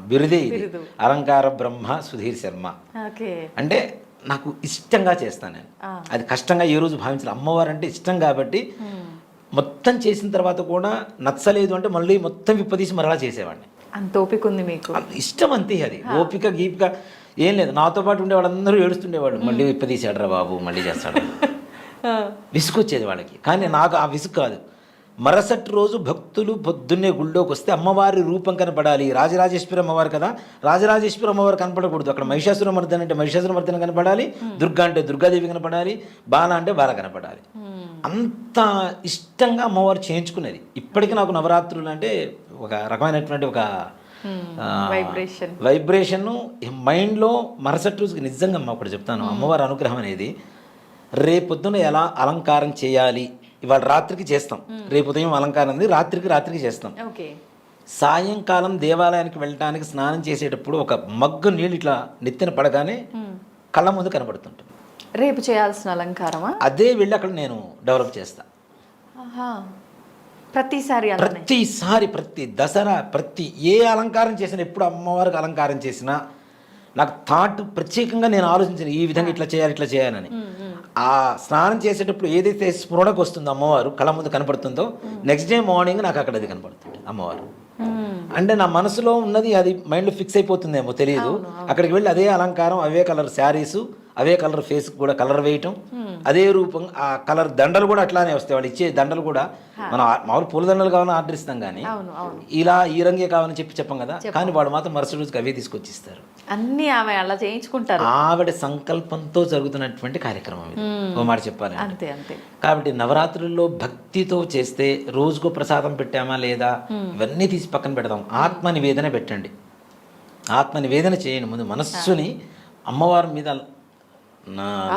బిరుదే ఇది, అలంకార బ్రహ్మ సుధీర్ శర్మ. అంటే నాకు ఇష్టంగా చేస్తాను నేను, అది కష్టంగా ఏ రోజు భావించాలి. అమ్మవారు అంటే ఇష్టం కాబట్టి మొత్తం చేసిన తర్వాత కూడా నచ్చలేదు అంటే మళ్ళీ మొత్తం విప్పదీసి మరలా చేసేవాడిని. అంత ఓపిక ఉంది మీకు, ఇష్టం అంతే. అది ఓపిక గీపిక ఏం లేదు. నాతో పాటు ఉండే వాళ్ళందరూ ఏడుస్తుండేవాళ్ళు, మళ్ళీ విప్పదీసాడరా బాబు, మళ్ళీ చేస్తాడు, విసుకొచ్చేది వాళ్ళకి. కానీ నాకు ఆ విసుగు కాదు. మరుసటి రోజు భక్తులు పొద్దున్నే గుళ్ళోకి వస్తే అమ్మవారి రూపం కనపడాలి. రాజరాజేశ్వరి అమ్మవారు కదా, రాజరాజేశ్వరి అమ్మవారు కనపడకూడదు. అక్కడ మహిషాసురమర్దన అంటే మహిషాసురమర్దన కనపడాలి, దుర్గా అంటే దుర్గాదేవి కనపడాలి, బాల అంటే బాల కనపడాలి. అంత ఇష్టంగా అమ్మవారు చేయించుకునేది. ఇప్పటికీ నాకు నవరాత్రులు అంటే ఒక రకమైనటువంటి ఒక వైబ్రేషన్ మైండ్లో. మరుసటి రోజుకి నిజంగా అమ్మ ఒకటి చెప్తాను, అమ్మవారి అనుగ్రహం అనేది రేపొద్దున ఎలా అలంకారం చేయాలి, ఇవాళ రాత్రికి చేస్తాం, రేపు ఉదయం అలంకారం ఉంది, రాత్రికి చేస్తాం. సాయంకాలం దేవాలయానికి వెళ్ళడానికి స్నానం చేసేటప్పుడు ఒక మగ్గు నీళ్ళు ఇట్లా నెత్తిన పడగానే కళ్ళ ముందు కనబడుతుంటుంది. రేపు చేయాల్సిన అలంకారమా? అదే వెళ్ళి అక్కడ నేను డెవలప్ చేస్తా. ప్రతిసారి ప్రతి దసరా ప్రతి ఏ అలంకారం చేసినా, ఎప్పుడు అమ్మవారికి అలంకారం చేసినా నాకు థాట్ ప్రత్యేకంగా నేను ఆలోచించిన ఈ విధంగా ఇట్లా చేయాలని. ఆ స్నానం చేసేటప్పుడు ఏదైతే స్ఫురణకు వస్తుందో అమ్మవారు కళ్ళ ముందు కనపడుతుందో, నెక్స్ట్ డే మార్నింగ్ నాకు అక్కడ అది కనపడుతుంది అమ్మవారు. అంటే నా మనసులో ఉన్నది అది మైండ్లో ఫిక్స్ అయిపోతుందేమో తెలియదు. అక్కడికి వెళ్ళి అదే అలంకారం, అవే కలర్ శారీసు, అవే కలర్ ఫేస్ కూడా కలర్ వేయటం, అదే రూపం, ఆ కలర్ దండలు కూడా అట్లానే వస్తాయి. వాళ్ళు ఇచ్చే దండలు కూడా మనం మామూలు పూల దండలు కావాలని ఆర్డర్ ఇస్తాం, కానీ ఇలా ఈ రంగే కావాలని చెప్పాం కదా, కానీ వాళ్ళు మాత్రం మరుసటి రోజుకి అవే తీసుకొచ్చి ఇస్తారు. అన్ని ఆమె అలా చేయించుకుంటారు. ఆవిడ సంకల్పంతో జరుగుతున్నటువంటి కార్యక్రమం ఇది, ఓ మాట చెప్పాలి. అంతే అంతే. కాబట్టి నవరాత్రుల్లో భక్తితో చేస్తే రోజుకో ప్రసాదం పెట్టామా లేదా ఇవన్నీ తీసి పక్కన పెడదాం. ఆత్మ నివేదన పెట్టండి, ఆత్మ నివేదన చేయండి. ముందు మనస్సుని అమ్మవారి మీద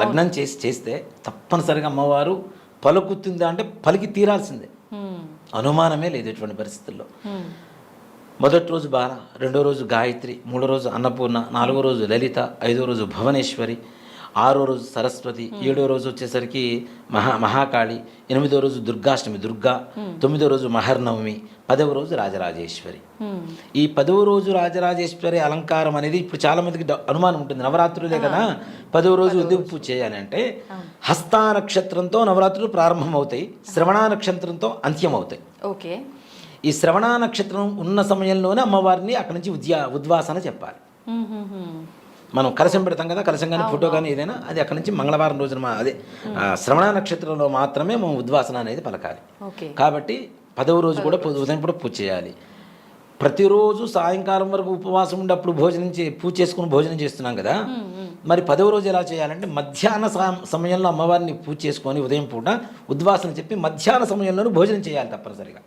లగ్నం చేస్తే తప్పనిసరిగా అమ్మవారు పలుకుతుందా అంటే పలికి తీరాల్సిందే, అనుమానమే లేదు ఎటువంటి పరిస్థితుల్లో. మొదటి రోజు బాల, రెండో రోజు గాయత్రి, మూడో రోజు అన్నపూర్ణ, నాలుగో రోజు లలిత, ఐదో రోజు భువనేశ్వరి, ఆరో రోజు సరస్వతి, ఏడో రోజు వచ్చేసరికి మహాకాళి, ఎనిమిదో రోజు దుర్గాష్టమి దుర్గా, తొమ్మిదో రోజు మహర్నవమి, 10వ రోజు రాజరాజేశ్వరి. ఈ 10వ రోజు రాజరాజేశ్వరి అలంకారం అనేది ఇప్పుడు చాలా మందికి అనుమానం ఉంటుంది. నవరాత్రులే కదా 10వ రోజు ఎందుకు పూజ చేయాలి అంటే, హస్తా నక్షత్రంతో నవరాత్రులు ప్రారంభం అవుతాయి, శ్రవణ నక్షత్రంతో అంత్యం అవుతాయి. ఓకే. ఈ శ్రవణ నక్షత్రం ఉన్న సమయంలోనే అమ్మవారిని అక్కడి నుంచి ఉద్వాసన చెప్పాలి. మనం కలశం పెడతాం కదా, కలశం కానీ ఫోటో కానీ ఏదైనా, అది అక్కడి నుంచి మంగళవారం రోజున అదే శ్రవణ నక్షత్రంలో మాత్రమే మనం ఉద్వాసన అనేది పలకాలి. కాబట్టి 10వ రోజు కూడా ఉదయం కూడా పూజ చేయాలి. ప్రతిరోజు సాయంకాలం వరకు ఉపవాసం ఉండి అప్పుడు పూజ చేసుకుని భోజనం చేస్తున్నాం కదా, మరి 10వ రోజు ఎలా చేయాలంటే మధ్యాహ్న సమయంలో అమ్మవారిని పూజ చేసుకొని ఉదయం పూట ఉద్వాసన చెప్పి మధ్యాహ్న సమయంలోనూ భోజనం చేయాలి తప్పనిసరిగా.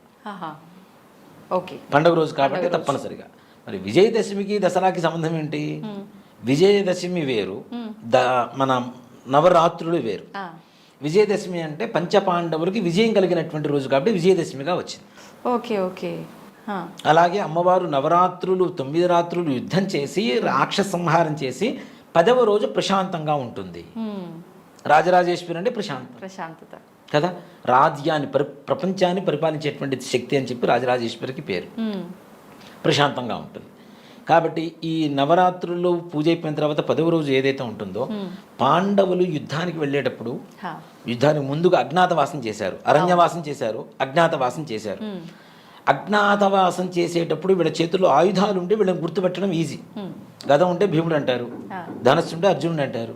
ఓకే. పండుగ రోజు కాబట్టి తప్పనిసరిగా. మరి విజయదశమికి దసరాకి సంబంధం ఏంటి? విజయదశమి వేరు, మన నవరాత్రులు వేరు. విజయదశమి అంటే పంచపాండవులకి విజయం కలిగినటువంటి రోజు కాబట్టి విజయదశమిగా వచ్చింది. Okay okay. అలాగే అమ్మవారు నవరాత్రులు 9 రాత్రులు యుద్ధం చేసి రాక్షస సంహారం చేసి 10వ రోజు ప్రశాంతంగా ఉంటుంది. రాజరాజేశ్వరి అంటే ప్రశాంతత కదా, రాజ్యాన్ని ప్రపంచాన్ని పరిపాలించేటువంటి శక్తి అని చెప్పి రాజరాజేశ్వరికి పేరు. ప్రశాంతంగా ఉంటుంది. కాబట్టి ఈ నవరాత్రుల్లో పూజ అయిపోయిన తర్వాత 10వ రోజు ఏదైతే ఉంటుందో, పాండవులు యుద్ధానికి వెళ్ళేటప్పుడు యుద్ధానికి ముందుగా అజ్ఞాతవాసం చేశారు, అరణ్యవాసం చేశారు, అజ్ఞాతవాసం చేశారు. అజ్ఞాతవాసం చేసేటప్పుడు వీళ్ళ చేతుల్లో ఆయుధాలు ఉంటే వీళ్ళని గుర్తుపెట్టడం ఈజీ. గద ఉంటే భీముడు అంటారు, ధనస్సు ఉంటే అర్జునుడు అంటారు,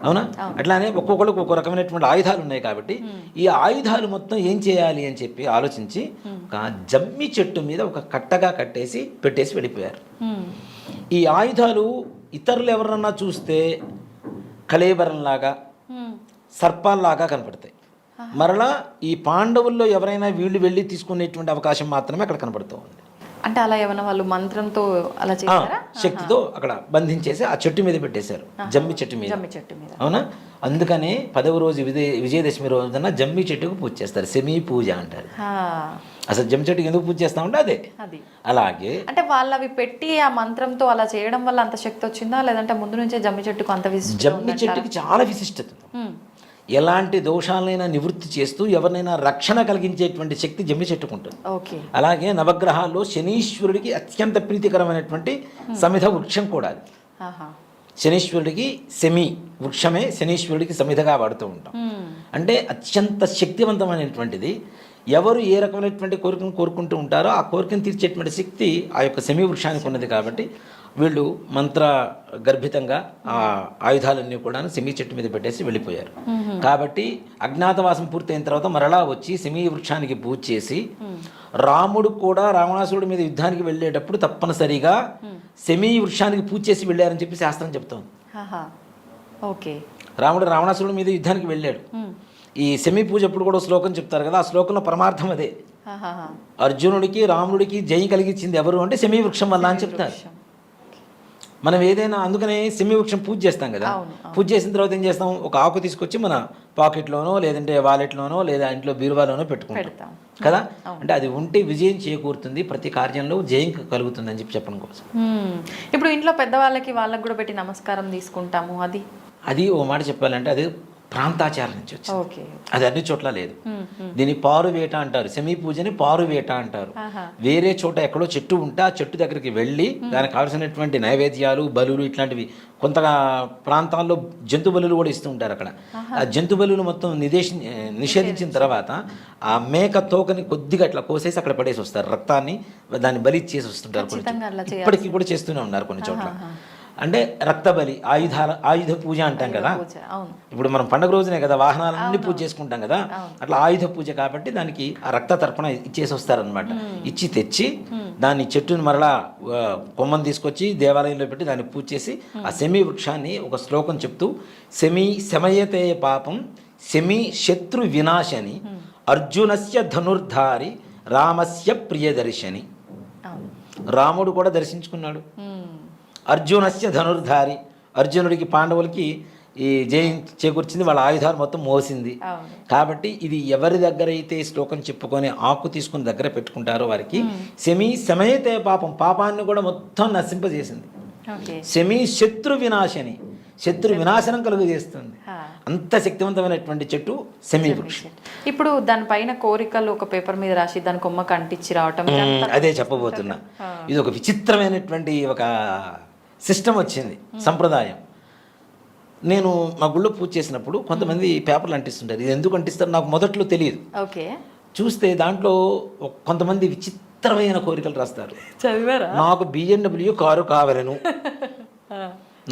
అవునా? అట్లానే ఒక్కొక్కరికి ఒక్కొక్క రకమైనటువంటి ఆయుధాలు ఉన్నాయి. కాబట్టి ఈ ఆయుధాలు మొత్తం ఏం చేయాలి అని చెప్పి ఆలోచించి ఒక జమ్మి చెట్టు మీద ఒక కట్టగా పెట్టేసి వెళ్ళిపోయారు. ఈ ఆయుధాలు ఇతరులు ఎవరన్నా చూస్తే కళేబరంలాగా సర్పాల్లాగా కనపడతాయి. మరలా ఈ పాండవుల్లో ఎవరైనా వీళ్ళు వెళ్ళి తీసుకునేటువంటి అవకాశం మాత్రమే అక్కడ కనపడుతూ ఉంది. అంటే అలా ఏమైనా వాళ్ళు మంత్రంతో అలా చేశారా? శక్తితో అక్కడ బంధించేసి ఆ చెట్టు మీద పెట్టేశారు, జమ్మి చెట్టు మీద. అవునా? అందుకనే 10వ రోజు విజయదశమి రోజున జమ్మి చెట్టుకు పూజ చేస్తారు, సెమీ పూజ అంటారు. అసలు జమ్మి చెట్టుకి ఎందుకు పూజ చేస్తామంటే అదే. అలాగే అంటే వాళ్ళు అవి పెట్టి ఆ మంత్రంతో అలా చేయడం వల్ల అంత శక్తి వచ్చిందా, లేదంటే ముందు నుంచే జమ్మి చెట్టుకు అంత విశిష్టత? జమ్మి చెట్టుకి చాలా విశిష్టత. ఎలాంటి దోషాలనైనా నివృత్తి చేస్తూ ఎవరినైనా రక్షణ కలిగించేటువంటి శక్తి జమ్మి చెట్టుకుంటుంది. అలాగే నవగ్రహాల్లో శనీశ్వరుడికి అత్యంత ప్రీతికరమైనటువంటి సమిధ వృక్షం కూడా. శనీశ్వరుడికి సెమి వృక్షమే శనీశ్వరుడికి సమిధగా వాడుతూ ఉంటాం. అంటే అత్యంత శక్తివంతమైనటువంటిది. ఎవరు ఏ రకమైనటువంటి కోరికను కోరుకుంటూ ఉంటారో ఆ కోరికను తీర్చేటువంటి శక్తి ఆ యొక్క సెమి వృక్షానికి ఉన్నది. కాబట్టి వీళ్ళు మంత్ర గర్భితంగా ఆ ఆయుధాలన్నీ కూడా సెమీ చెట్టు మీద పెట్టేసి వెళ్ళిపోయారు. కాబట్టి అజ్ఞాతవాసం పూర్తయిన తర్వాత మరలా వచ్చి సెమీ వృక్షానికి పూజ చేసి, రాముడు కూడా రావణాసురుడి మీద యుద్ధానికి వెళ్ళేటప్పుడు తప్పనిసరిగా సెమీ వృక్షానికి పూజ చేసి వెళ్ళారని చెప్పి శాస్త్రం చెప్తోంది. రాముడు రావణాసురుడి మీద యుద్ధానికి వెళ్ళాడు. ఈ సెమీ పూజ అప్పుడు కూడా శ్లోకం చెప్తారు కదా, ఆ శ్లోకంలో పరమార్థం అదే. అర్జునుడికి రాముడికి జయం కలిగించింది ఎవరు అంటే సెమీ వృక్షం వల్ల అని చెప్తారు. మనం ఏదైనా అందుకనే సెమీ వృక్షం పూజ చేస్తాం కదా, పూజ చేసిన తర్వాత ఏం చేస్తాం, ఒక ఆకు తీసుకొచ్చి మన పాకెట్లోనో లేదంటే వాలెట్లోనో లేదా ఇంట్లో బీరువాలోనో పెట్టుకుంటాం కదా. అంటే అది ఉంటే విజయం చేకూరుతుంది, ప్రతి కార్యంలో జయం కలుగుతుంది అని చెప్పడం కోసం. ఇప్పుడు ఇంట్లో పెద్దవాళ్ళకి వాళ్ళకి కూడా పెట్టి నమస్కారం తీసుకుంటాము. అది ఓ మాట చెప్పాలంటే అది ప్రాంతాచారం నుంచి వచ్చింది. ఓకే. అది అన్ని చోట్ల లేదు. దీన్ని పారువేట అంటారు. సెమీ పూజని పారువేట అంటారు. వేరే చోట ఎక్కడో చెట్టు ఉంటే ఆ చెట్టు దగ్గరికి వెళ్ళి దానికి కావాల్సినటువంటి నైవేద్యాలు, బలులు ఇట్లాంటివి కొంత ప్రాంతాల్లో జంతు బలులు కూడా ఇస్తూ ఉంటారు. అక్కడ ఆ జంతు బలులు మొత్తం నిషేధించిన తర్వాత ఆ మేక తోకని కొద్దిగా అట్లా కోసేసి అక్కడ పడేసి వస్తారు. రక్తాన్ని దాన్ని బలి చేసి వస్తుంటారు. ఇప్పటికీ కూడా చేస్తూనే ఉన్నారు కొన్ని చోట్ల. అంటే రక్తబలి, ఆయుధ పూజ అంటాం కదా. ఇప్పుడు మనం పండుగ రోజునే కదా వాహనాలన్నీ పూజ చేసుకుంటాం కదా, అట్లా ఆయుధ పూజ కాబట్టి దానికి ఆ రక్త తర్పణ ఇచ్చేసి వస్తారనమాట. ఇచ్చి తెచ్చి దాన్ని చెట్టుని మరలా కొమ్మని తీసుకొచ్చి దేవాలయంలో పెట్టి దాన్ని పూజ చేసి ఆ సెమీ వృక్షాన్ని ఒక శ్లోకం చెప్తూ శమయతే పాపం సెమీ శత్రు వినాశని అర్జునస్య ధనుర్ధారి రామస్య ప్రియదర్శని. రాముడు కూడా దర్శించుకున్నాడు. అర్జునస్య ధనుర్ధారి, అర్జునుడికి పాండవులకి ఈ జయం చేకూర్చింది, వాళ్ళ ఆయుధాలు మొత్తం మోసింది. కాబట్టి ఇది ఎవరి దగ్గర అయితే శ్లోకం చెప్పుకొని ఆకు తీసుకుని దగ్గర పెట్టుకుంటారో వారికి శమయతే పాపం, పాపాన్ని కూడా మొత్తం నశింపజేసింది. శమీ శత్రు వినాశని, శత్రు వినాశనం కలుగజేస్తుంది. అంత శక్తివంతమైనటువంటి చెట్టు సెమీ వృక్షం. ఇప్పుడు దానిపైన కోరికలు ఒక పేపర్ మీద రాసి దాని కొమ్మకు అంటించి రావటం, అదే చెప్పబోతున్నా. ఇది ఒక విచిత్రమైనటువంటి ఒక సిస్టమ్ వచ్చింది, సంప్రదాయం. నేను మా గుళ్ళో పూజ చేసినప్పుడు కొంతమంది పేపర్లు అంటిస్తుంటారు. ఇది ఎందుకు అంటిస్తారు నాకు మొదట్లో తెలియదు. ఓకే. చూస్తే దాంట్లో కొంతమంది విచిత్రమైన కోరికలు రాస్తారు. చదివారా? నాకు BMW కారు కావాలను,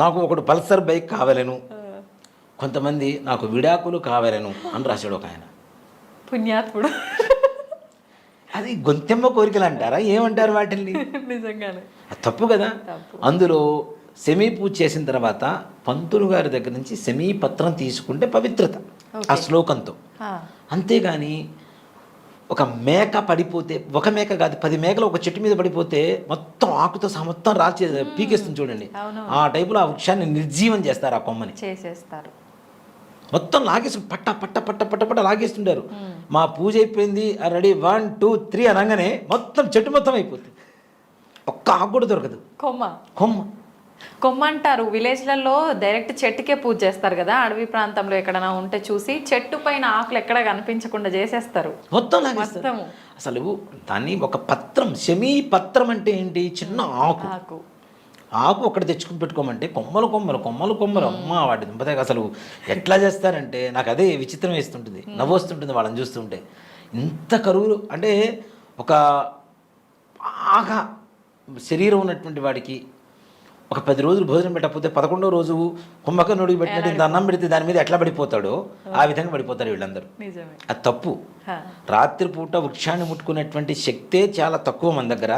నాకు ఒకటి పల్సర్ బైక్ కావాలను, కొంతమంది నాకు విడాకులు కావాలను అని రాశాడు ఒక ఆయన. పుణ్యాత్ముడు. అది గొంతెమ్మ కోరికలు అంటారా, ఏమంటారు వాటిని? నిజంగానే తప్పు కదా. అందులో సెమీ పూజ చేసిన తర్వాత పంతులు గారి దగ్గర నుంచి సెమీ పత్రం తీసుకుంటే పవిత్రత ఆ శ్లోకంతో. అంతేగాని ఒక మేక పడిపోతే, ఒక మేక కాదు 10 మేకలు ఒక చెట్టు మీద పడిపోతే మొత్తం ఆకుతో మొత్తం రాల్చే పీకేస్తుంది చూడండి. ఆ టైపులో ఆ వృక్షాన్ని నిర్జీవం చేస్తారు, ఆ కొమ్మని చేసేస్తారు, మొత్తం లాగేస్తుంది, పట్ట పట్ట పట్ట పట్ట పట్ట లాగేస్తుంటారు. మా పూజ అయిపోయింది, రెడీ 1 2 3 అనగానే మొత్తం చెట్టు మొత్తం అయిపోతుంది, ఒక్క ఆకు కూడా దొరకదు. కొమ్మ అంటారు. విలేజ్లలో డైరెక్ట్ చెట్టుకే పూజ చేస్తారు కదా, అడవి ప్రాంతంలో ఎక్కడైనా ఉంటే చూసి చెట్టు పైన ఆకులు ఎక్కడ కనిపించకుండా చేసేస్తారు, మొత్తం. అసలు దాన్ని ఒక పత్రం, సెమీ పత్రం అంటే ఏంటి, చిన్న ఆకు ఒకటి తెచ్చుకుని పెట్టుకోమంటే కొమ్మలు కొమ్మలు కొమ్మలు కొమ్మలు, అమ్మ వాటి దుంపతే అసలు ఎట్లా చేస్తారంటే నాకు అదే విచిత్రం వేస్తుంటుంది, నవ్వు వస్తుంటుంది వాళ్ళని చూస్తుంటే. ఇంత కరువులు అంటే ఒక బాగా శరీరం ఉన్నటువంటి వాడికి ఒక 10 రోజులు భోజనం పెట్టకపోతే 11వ రోజు కుంభకర్ణుడికి పెట్టినట్టు అన్నం పెడితే దాని మీద ఎట్లా పడిపోతాడో ఆ విధంగా పడిపోతారు వీళ్ళందరూ. అది తప్పు. రాత్రిపూట వృక్షాన్ని ముట్టుకునేటువంటి శక్తే చాలా తక్కువ మన దగ్గర.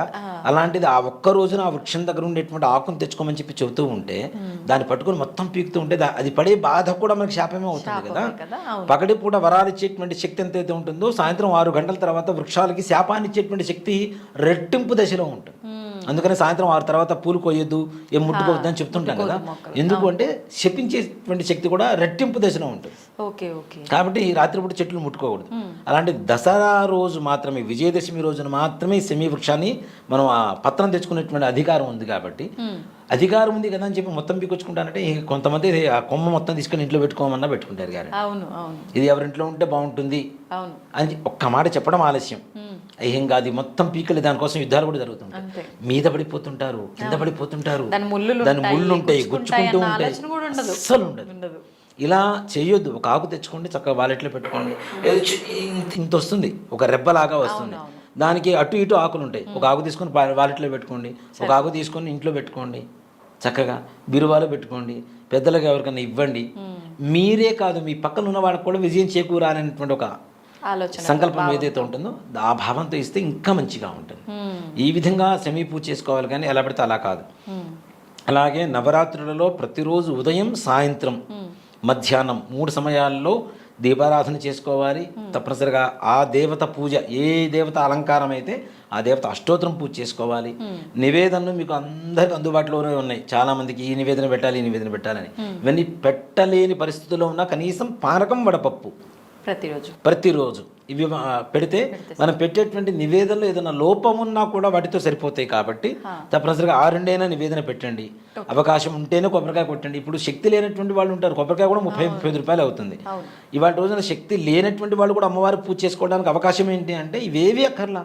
అలాంటిది ఆ ఒక్క రోజున ఆ వృక్షం దగ్గర ఉండేటువంటి ఆకును తెచ్చుకోమని చెప్పి చెబుతూ ఉంటే దాన్ని పట్టుకుని మొత్తం పీకుతూ ఉంటే అది పడే బాధ కూడా మనకి శాపమే అవుతుంది కదా. పగటి పూట వరాలు ఇచ్చేటువంటి శక్తి ఎంతైతే ఉంటుందో సాయంత్రం 6 గంటల తర్వాత వృక్షాలకి శాపాన్ని ఇచ్చేటువంటి శక్తి రెట్టింపు దశలో ఉంటుంది. అందుకని సాయంత్రం 6 తర్వాత పూలు కొయ్యొద్దు, ఏం ముట్టుకోవద్దు అని చెప్తుంటాం కదా. ఎందుకు అంటే శపించేటువంటి శక్తి కూడా రెట్టింపు దశలో ఉంటుంది. కాబట్టి రాత్రిపూట చెట్లు ముట్టుకోకూడదు. అలాంటి దసరా రోజు మాత్రమే, విజయదశమి రోజున మాత్రమే సెమీ వృక్షాన్ని మనం ఆ పత్రం తెచ్చుకునేటువంటి అధికారం ఉంది. కాబట్టి అధికారం ఉంది కదా అని చెప్పి మొత్తం పీకొచ్చుకుంటానంటే కొంతమంది ఆ కొమ్మ మొత్తం తీసుకొని ఇంట్లో పెట్టుకోమన్నా పెట్టుకుంటారు. కానీ ఇది ఎవరింట్లో ఉంటే బాగుంటుంది అని ఒక్క మాట చెప్పడం ఆలస్యం. ఏం కాదు, మొత్తం పీకలు, దానికోసం యుద్ధాలు కూడా జరుగుతుంటాయి. మీద పడిపోతుంటారు, కింద పడిపోతుంటారు, దాని ముళ్ళు ఉంటాయి, గుచ్చుకుంటూ ఉంటాయి, అస్సలు ఉండదు. ఇలా చేయొద్దు. ఒక ఆకు తెచ్చుకోండి, చక్కగా వాలెట్లో పెట్టుకోండి. ఇంత వస్తుంది, ఒక రెబ్బలాగా వస్తుంది, దానికి అటు ఇటు ఆకులు ఉంటాయి. ఒక ఆకు తీసుకొని వాలెట్లో పెట్టుకోండి, ఒక ఆకు తీసుకొని ఇంట్లో పెట్టుకోండి, చక్కగా బీరువాలో పెట్టుకోండి, పెద్దలకు ఎవరికైనా ఇవ్వండి. మీరే కాదు, మీ పక్కన ఉన్న వాళ్ళకి కూడా విజయం చేకూరాలనేటువంటి ఒక సంకల్పం ఏదైతే ఉంటుందో ఆ భావంతో ఇస్తే ఇంకా మంచిగా ఉంటుంది. ఈ విధంగా సెమీ పూజ చేసుకోవాలి, కానీ ఎలా పడితే అలా కాదు. అలాగే నవరాత్రులలో ప్రతిరోజు ఉదయం, సాయంత్రం, మధ్యాహ్నం 3 సమయాల్లో దీపారాధన చేసుకోవాలి. తప్పనిసరిగా ఆ దేవత పూజ, ఏ దేవత అలంకారం అయితే ఆ దేవత అష్టోత్తరం పూజ చేసుకోవాలి. నివేదనలు మీకు అందరికి అందుబాటులోనే ఉన్నాయి. చాలా మందికి ఈ నివేదన పెట్టాలి, ఈ నివేదన పెట్టాలని. ఇవన్నీ పెట్టలేని పరిస్థితుల్లో ఉన్న కనీసం పానకం, వడపప్పు ప్రతిరోజు ఇవి పెడితే మనం పెట్టేటువంటి నివేదనలో ఏదైనా లోపం ఉన్నా కూడా వాటితో సరిపోతాయి కాబట్టి తప్పనిసరిగా 6 నివేదన పెట్టండి. అవకాశం ఉంటేనే కొబ్బరికాయ కొట్టండి. ఇప్పుడు శక్తి లేనటువంటి వాళ్ళు ఉంటారు, కొబ్బరికాయ కూడా 30-35 రూపాయలు అవుతుంది. ఇవాళ రోజున శక్తి లేనటువంటి వాళ్ళు కూడా అమ్మవారి పూజ చేసుకోవడానికి అవకాశం ఏంటి అంటే ఇవేవి అక్కర్లా,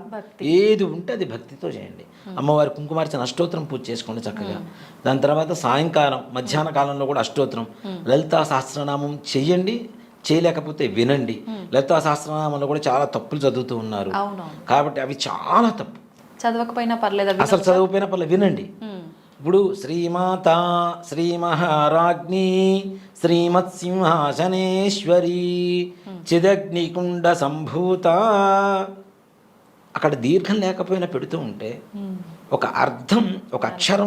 ఏది ఉంటే అది భక్తితో చేయండి. అమ్మవారి కుంకుమార్చన అష్టోత్తరం పూజ చేసుకోండి చక్కగా. దాని తర్వాత సాయంకాలం మధ్యాహ్న కాలంలో కూడా అష్టోత్తరం లలితా సహస్రనామం చెయ్యండి. చేయలేకపోతే వినండి. లలితా సహస్రనామంలో కూడా చాలా తప్పులు చదువుతూ ఉన్నారు కాబట్టి అవి చాలా తప్పు. చదవకపోయినా పర్లేదు, అసలు చదవకపోయినా పర్లేదు, వినండి. ఇప్పుడు శ్రీమాత శ్రీ మహారాజ్ఞి శ్రీమత్ సింహాసనేశ్వరి చిదగ్నికుండ సంభూత, అక్కడ దీర్ఘం లేకపోయినా పెడుతూ ఉంటే ఒక అర్థం, ఒక అక్షరం